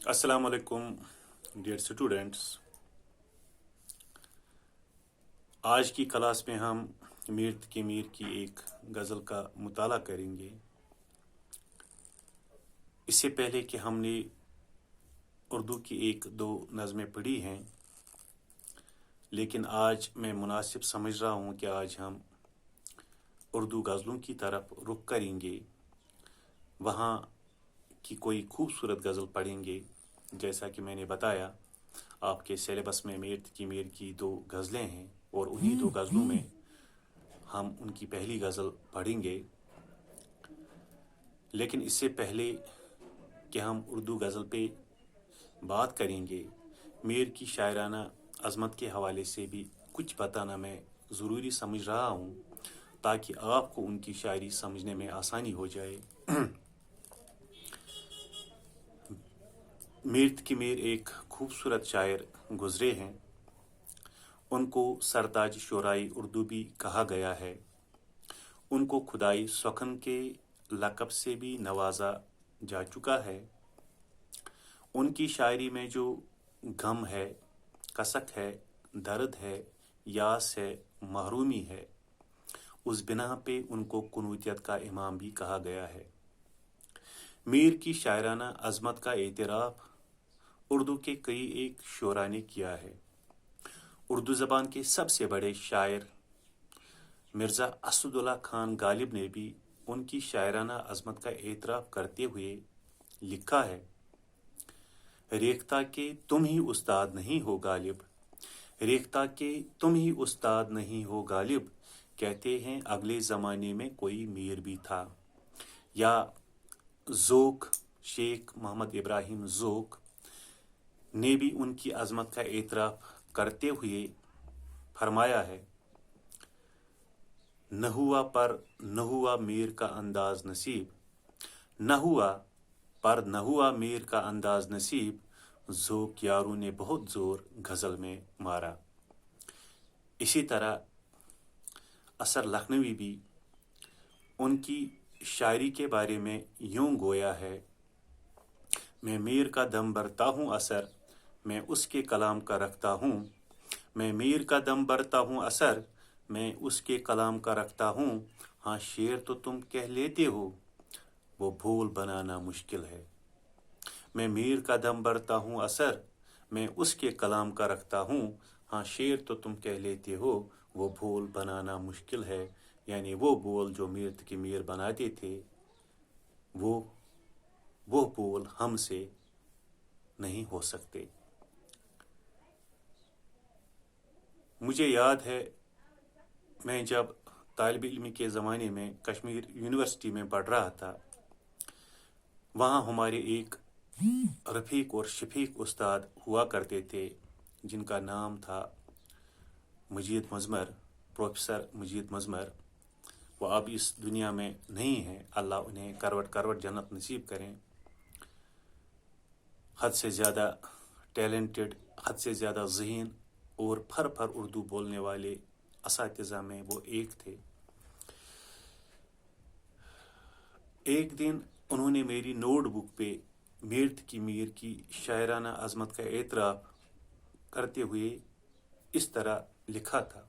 अस्सलाम वालेकुम dear students. आज की क्लास में हम मीर की मीर की एक गज़ल का मुताला करेंगे। इससे पहले कि हमने उर्दू की एक दो नज़में पढ़ी हैं, लेकिन आज मैं मुनासिब समझ रहा हूँ कि आज हम उर्दू गज़लों की तरफ रुख करेंगे। वहाँ की कोई खूबसूरत गज़ल पढ़ेंगे। जैसा कि मैंने बताया, आपके सिलेबस में मीर की दो गज़लें हैं और उन्हीं दो गज़लों में हम उनकी पहली गज़ल पढ़ेंगे। लेकिन इससे पहले कि हम उर्दू गज़ल पे बात करेंगे, मीर की शायराना अज़मत के हवाले से भी कुछ बताना मैं ज़रूरी समझ रहा हूँ, ताकि आपको उनकी शायरी समझने में आसानी हो जाए। मीर की मीर एक खूबसूरत शायर गुज़रे हैं। उनको सरताज शोराई उर्दू भी कहा गया है। उनको खुदाई सुखन के लक़ब से भी नवाजा जा चुका है। उनकी शायरी में जो गम है, कसक है, दर्द है, यास है, महरूमी है, उस बिना पे उनको कुनूतियत का इमाम भी कहा गया है। मीर की शायराना अज़मत का एतराफ़ उर्दू के कई एक शोरा ने किया है। उर्दू ज़बान के सबसे बड़े शायर मिर्ज़ा असदुल्ला खान गालिब ने भी उनकी शायराना अज़मत का एतराफ़ करते हुए लिखा है, रेख्ता के तुम ही उस्ताद नहीं हो गालिब, रेख्ता के तुम ही उस्ताद नहीं हो गालिब, कहते हैं अगले ज़माने में कोई मीर भी था। या ज़ोक शेख मोहम्मद इब्राहिम ज़ोक ने भी उनकी अज़मत का एतराफ़ करते हुए फरमाया है, न हुआ पर न हुआ मीर का अंदाज नसीब, न हुआ पर न हुआ मीर का अंदाज नसीब, ज़ोक यारों ने बहुत ज़ोर गज़ल में मारा। इसी तरह असर लखनवी भी उनकी शायरी के बारे में यूं गोया है, मैं मीर का दम भरता हूँ असर, मैं उसके कलाम का रखता हूँ, मैं मीर का दम भरता हूँ असर, मैं उसके कलाम का रखता हूँ। हाँ शेर तो तुम कह लेते हो, वो भूल बनाना मुश्किल है। मैं मीर का दम भरता हूँ असर, मैं उसके कलाम का रखता हूँ। हाँ शेर तो तुम कह लेते हो, वो भूल बनाना मुश्किल है। यानी वो बोल जो मीर की मीर बनाते थे, वो बोल हमसे नहीं हो सकते। मुझे याद है, मैं जब तालिब इल्मी के ज़माने में कश्मीर यूनिवर्सिटी में पढ़ रहा था, वहाँ हमारे एक रफ़ीक और शफीक उस्ताद हुआ करते थे, जिनका नाम था मजीद मज़मर, प्रोफेसर मजीद मज़मर। वो अब इस दुनिया में नहीं हैं, अल्लाह उन्हें करवट करवट जन्नत नसीब करें। हद से ज़्यादा टैलेंटेड, हद से ज़्यादा ज़हीन और फर उर्दू बोलने वाले असातिज़ा में वो एक थे। एक दिन उन्होंने मेरी नोटबुक पे मीर की शायराना अज़मत का एतराफ़ करते हुए इस तरह लिखा था,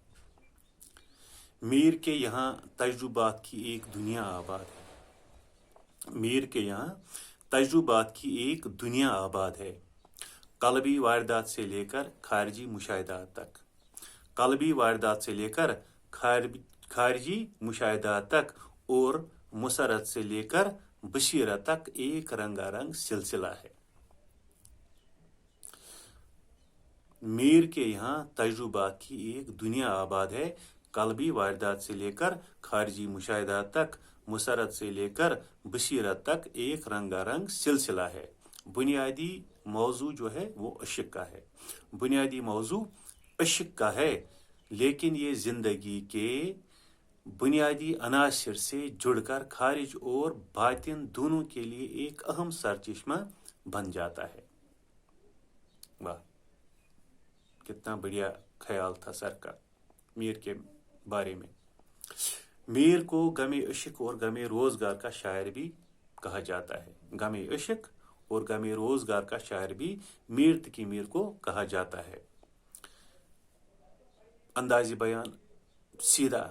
मीर के यहाँ तजुर्बात की एक दुनिया आबाद है, मीर के यहाँ तजुर्बात की एक दुनिया आबाद है, क़ल्बी वारदात से लेकर खारजी मुशाहिदात तक, क़ल्बी वारदात से लेकर खारजी मुशाहिदात तक और मुसरत से लेकर बशीरत तक एक रंगारंग सिलसिला है। मीर के यहाँ तजुर्बात की एक दुनिया आबाद है, क़ल्बी वारदात से लेकर खारजी मुशाहिदात तक, मुसरत से लेकर बशीरत तक एक रंगारंग सिलसिला है। बुनियादी मौजू जो है वो इश्क का है, बुनियादी मौजू इश्क का है, लेकिन ये ज़िंदगी के बुनियादी अनासिर से जुड़कर खारिज और बातिन दोनों के लिए एक अहम सरचश्मा बन जाता है। वाह, कितना बढ़िया ख्याल था सर का मीर के बारे में। मीर को गमे इश्क और गमे रोज़गार का शायर भी कहा जाता है, गमे इश्क اور गमे रोजगार का शायर भी मीर की मीर को कहा जाता है। अंदाजी बयान सीधा,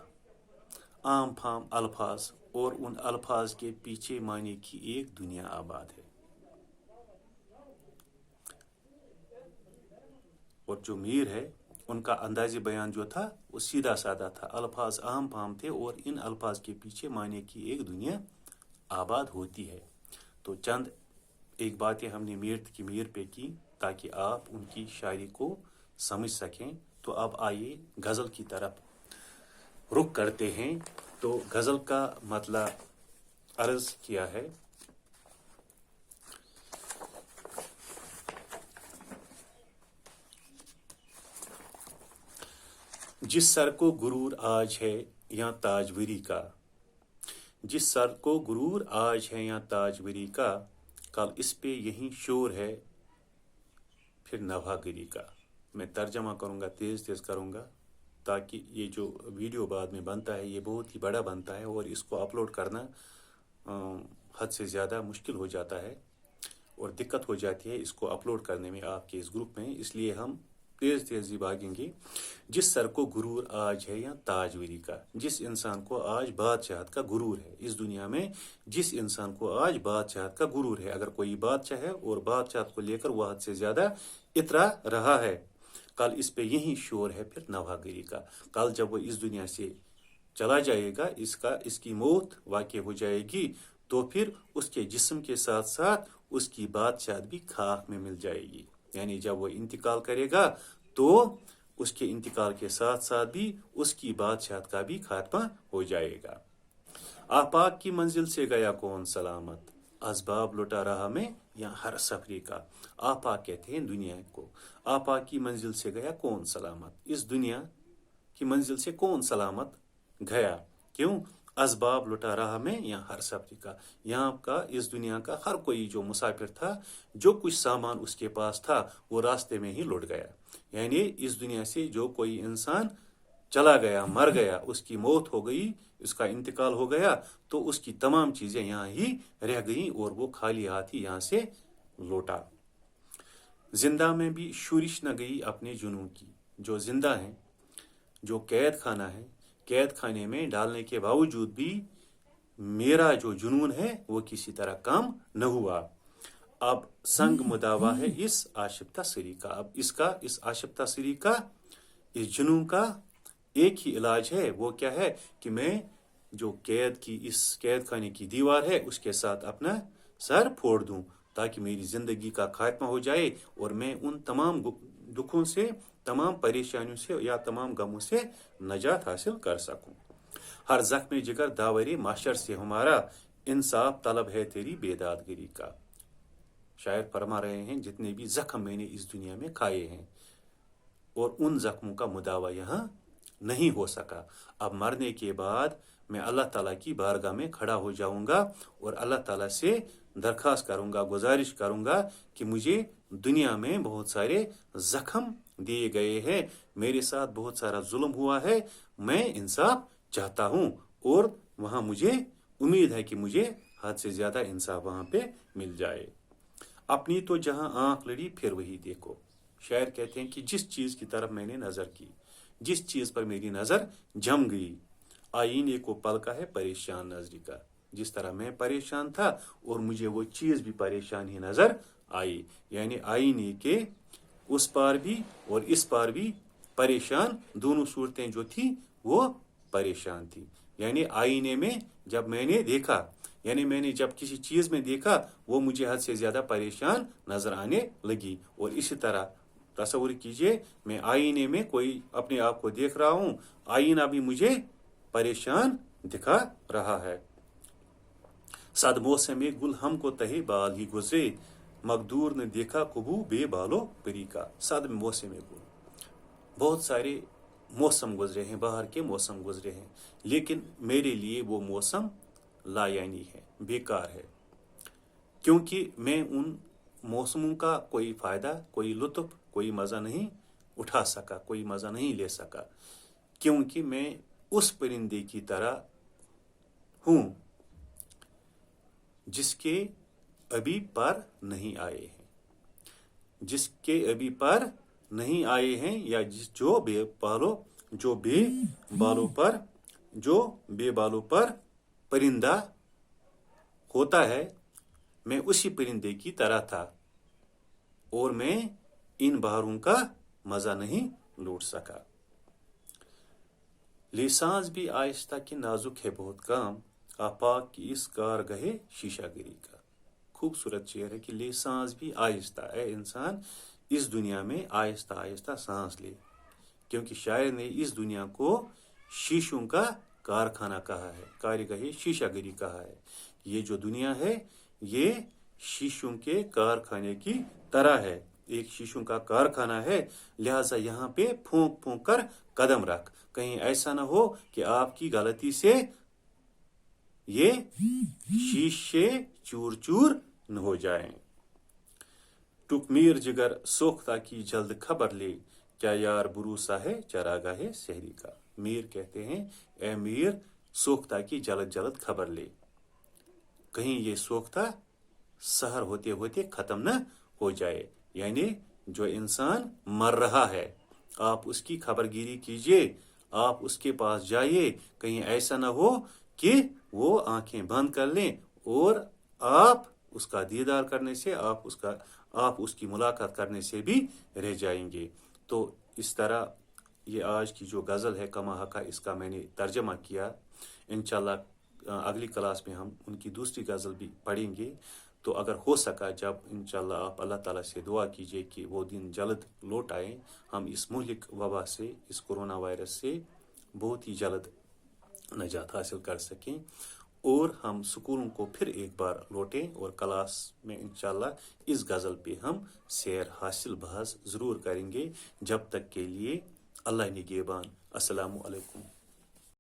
आम फाम अल्फाज और उन अल्फाज के पीछे माने की एक दुनिया आबाद है। और जो मीर है उनका अंदाजी बयान जो था वो सीधा साधा था, अल्फाज आम फाम थे और इन अल्फाज के पीछे माने की एक दुनिया आबाद होती है। तो चंद एक बातें हमने मीर की मीर पे की ताकि आप उनकी शायरी को समझ सकें। तो अब आइए गज़ल की तरफ रुख करते हैं। तो गज़ल का मतलब अर्ज किया है, जिस सर को गुरूर आज है या ताजवरी का, जिस सर को गुरूर आज है या ताजवरी का, कल इस पे यही शोर है फिर नवागिरी का। मैं तर्जमा करूँगा, तेज़ तेज़ करूँगा ताकि ये जो वीडियो बाद में बनता है ये बहुत ही बड़ा बनता है और इसको अपलोड करना हद से ज़्यादा मुश्किल हो जाता है और दिक्कत हो जाती है इसको अपलोड करने में आपके इस ग्रुप में, इसलिए हम तेज़ तेज़ ही भागेंगे। जिस सर को गुरूर आज है या ताजवरी का, जिस इंसान को आज बादशाहत का गुरूर है इस दुनिया में, जिस इंसान को आज बादशाहत का गुरूर है, अगर कोई बादशाह है और बादशाहत को लेकर वह हद से ज़्यादा इतरा रहा है, कल इस पे यही शोर है फिर नवागिरी का। कल जब वो इस दुनिया से चला जाएगा, इसकी मौत वाक़ई हो जाएगी, तो फिर उसके जिस्म के साथ साथ उसकी बादशाहत भी खाक में मिल जाएगी। यानी जब वो इंतकाल करेगा तो उसके इंतकाल के साथ साथ भी उसकी बादशाहत का भी खात्मा हो जाएगा। आपाक की मंजिल से गया कौन सलामत, असबाब लुटा रहा मैं या हर सफरी का। आपाक कहते हैं दुनिया को, आपाक की मंजिल से गया कौन सलामत, इस दुनिया की मंजिल से कौन सलामत गया, क्यों, असबाब लुटा रहा मैं या हर सफरी का। यहाँ का इस दुनिया का हर कोई जो मुसाफिर था, जो कुछ सामान उसके पास था वो रास्ते में ही लुट गया। यानी इस दुनिया से जो कोई इंसान चला गया, मर गया, उसकी मौत हो गई, उसका इंतकाल हो गया, तो उसकी तमाम चीज़ें यहाँ ही रह गईं और वो खाली हाथ ही यहाँ से लौटा। जिंदा में भी शुरिश न गई अपने जुनून की, जो जिंदा है, जो कैद खाना है, कैद खाने में डालने के बावजूद भी मेरा जो जुनून है वो किसी तरह काम न हुआ। अब संग मुदावा है इस आशिफ्ता सरी का, अब इस आशिफ्ता सरी का, इस जुनून का एक ही इलाज है, वो क्या है कि मैं जो इस कैद खाने की दीवार है उसके साथ अपना सर फोड़ दूं ताकि मेरी जिंदगी का खात्मा हो जाए और मैं उन तमाम दुखों से, तमाम परेशानियों से या तमाम गमों से नजात हासिल कर सकूं। हर जख्म जिगर दावरे माशर से हमारा, इंसाफ तलब है तेरी बेदादगिरी का। शायर फरमा रहे हैं जितने भी जख्म मैंने इस दुनिया में खाए हैं और उन जख्मों का मुदावा यहाँ नहीं हो सका, अब मरने के बाद मैं अल्लाह ताला की बारगाह में खड़ा हो जाऊंगा और अल्लाह ताला से दरख्वास्त करूंगा, गुजारिश करूंगा कि मुझे दुनिया में बहुत सारे जख्म दिए गए हैं, मेरे साथ बहुत सारा जुल्म हुआ है, मैं इंसाफ चाहता हूं और वहां मुझे उम्मीद है कि मुझे हद से ज्यादा इंसाफ वहां पे मिल जाए। अपनी तो जहां आंख लड़ी फिर वही देखो। शायर कहते हैं कि जिस चीज की तरफ मैंने नजर की, जिस चीज पर मेरी नजर जम गई, आईने को पलका है परेशान नजरी का। जिस तरह मैं परेशान था और मुझे वो चीज भी परेशान ही नजर आई, यानी आईने के उस पार भी और इस पार भी परेशान, दोनों सूरतें जो थी वो परेशान थी। यानी आईने में जब मैंने देखा, यानी मैंने जब किसी चीज में देखा वो मुझे हद से ज्यादा परेशान नजर आने लगी। और इसी तरह तस्वीर कीजिए, मैं आईने में कोई अपने आप को देख रहा हूं, आईना भी मुझे परेशान दिखा रहा है। सद मौसम में गुल हमको तहे बाल ही गुजरे, मकदूर ने देखा कबू बे बालो परी का। सद मौसम में गुल, बहुत सारे मौसम गुजरे हैं, बाहर के मौसम गुजरे हैं, लेकिन मेरे लिए वो मौसम लायानी है, बेकार है, क्योंकि मैं उन मौसमों का कोई फायदा, कोई लुत्फ, कोई मजा नहीं उठा सका, कोई मजा नहीं ले सका, क्योंकि मैं उस परिंदे की तरह हूं जिसके ابھی پر نہیں آئے ہیں، جس کے ابھی پر نہیں آئے ہیں، یا جو بے بالوں پر پرندہ ہوتا ہے، میں اسی پرندے کی طرح تھا اور میں ان بہاروں کا مزہ نہیں لوٹ سکا۔ لیسانس بھی آہستہ کہ نازک ہے بہت کام، آفاق کی اس کارگاہ شیشہ گری کا۔ خوبصورت شعر ہے کہ لیسانس بھی آہستہ، اے انسان اس دنیا میں آہستہ آہستہ سانس لے، کیونکہ شاعر نے اس دنیا کو شیشوں کا کارخانہ کہا ہے، کارگاہ شیشہ گری کہا ہے۔ یہ جو دنیا ہے یہ شیشوں کے کارخانے کی طرح ہے، ایک شیشوں کا کارخانہ ہے، لہٰذا یہاں پہ پھونک پھونک کر قدم رکھ، کہیں ایسا نہ ہو کہ آپ کی غلطی سے یہ شیشے چور چور نہ ہو جائیں۔ ٹک میر جگر سوختہ کی جلد خبر لے، کیا یار بھروسہ ہے چراگاہ سحری کا۔ میر کہتے ہیں اے میر سوختہ کی جلد جلد خبر لے، کہیں یہ سوختہ سحر ہوتے ہوتے ختم نہ ہو جائے، یعنی جو انسان مر رہا ہے آپ اس کی خبر گیری کیجئے، آپ اس کے پاس جائیے، کہیں ایسا نہ ہو کہ وہ آنکھیں بند کر لیں اور آپ اس کا دیدار کرنے سے آپ اس کی ملاقات کرنے سے بھی رہ جائیں گے۔ تو اس طرح یہ آج کی جو غزل ہے کما حقہ، اس کا میں نے ترجمہ کیا۔ انشاءاللہ اگلی کلاس میں ہم ان کی دوسری غزل بھی پڑھیں گے۔ تو اگر ہو سکا جب انشاءاللہ آپ اللہ تعالیٰ سے دعا کیجئے کہ وہ دن جلد لوٹ آئیں، ہم اس مہلک وبا سے، اس کرونا وائرس سے بہت ہی جلد نجات حاصل کر سکیں، اور ہم سکولوں کو پھر ایک بار لوٹیں، اور کلاس میں انشاءاللہ اس غزل پہ ہم سیر حاصل بحث ضرور کریں گے۔ جب تک کے لیے اللہ نگہبان۔ السلام علیکم۔